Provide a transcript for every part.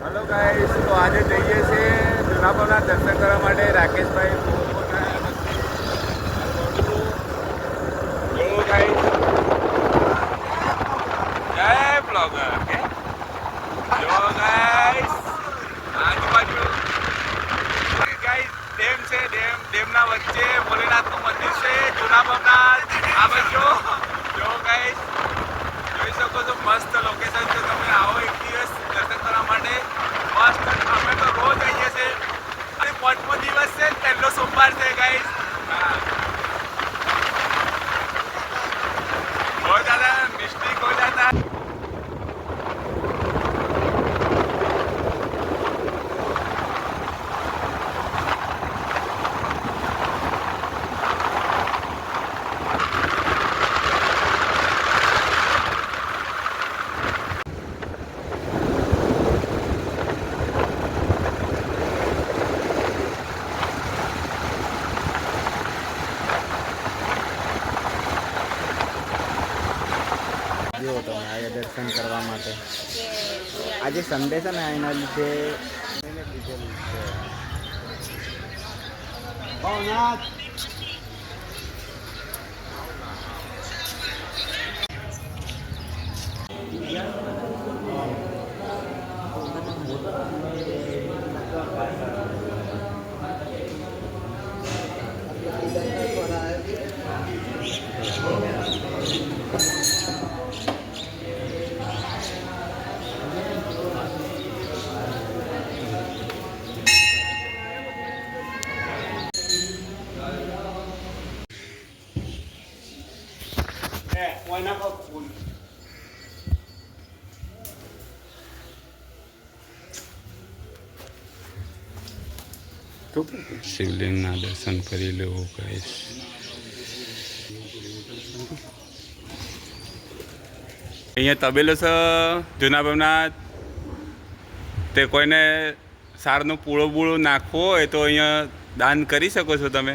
Hello guys, तो आज જઈએ છે જૂનાપરના દર્શન કરવા માટે રાકેશભાઈ જો ગાઈસ જય બ્લોગર જો ગાઈસ આજુબાજુ ગાઈસ ડેમ છે, ડેમના વચ્ચે ભોલેનાથનું મંદિર છે જૂનાપરના. આ બાજુ જો ગાઈસ જોઈ શકો છો, મસ્ત લોકેશન છે. તમે આવો એક દિવસ દર્શન કરવા માટે. મસ્ત. અમે તો રોજ આવીએ છીએ અને 5મો દિવસ છે, પહેલો સોમવાર છે ગાઈસ. बहुत ज़्यादा मिस्टेक हो जाता है. જો તમે આવ્યા દર્શન કરવા માટે. આજે સન્ડે છે ને, એના લીધે લીધેલું છે. શિવલિંગના દર્શન કરી લેવું ગાઈસ. અહીંયા તબેલો છે જૂનાપરના. તે કોઈને સારનું પૂળો નાખવો હોય તો અહીંયા દાન કરી શકો છો તમે.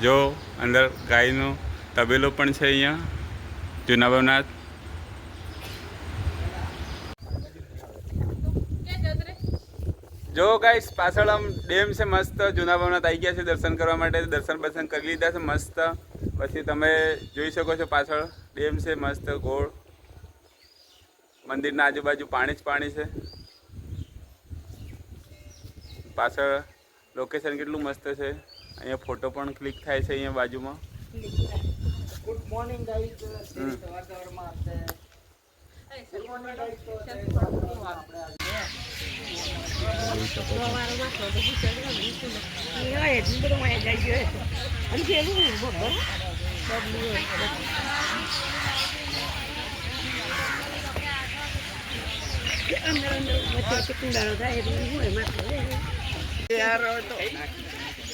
જો અંદર ગાયનો તબેલો પણ છે અહીંયા જૂનાપરના. જો ગાઈસ પાછળ આમ ડેમ છે મસ્ત. જૂનાપરના આવી ગયા છે દર્શન કરવા માટે. દર્શન કરી લીધા છે મસ્ત. પછી તમે જોઈ શકો છો પાછળ ડેમ છે મસ્ત ગોળ. મંદિરના આજુબાજુ પાણી જ પાણી છે. પાછળ લોકેશન કેટલું મસ્ત છે. અહીંયા ફોટો પણ ક્લિક થાય છે અહીંયા બાજુમાં. Good morning guys.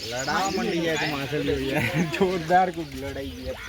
લડાવા મંડી જાય તો માછલી જોરદાર ખૂબ લડાઈ ગયા.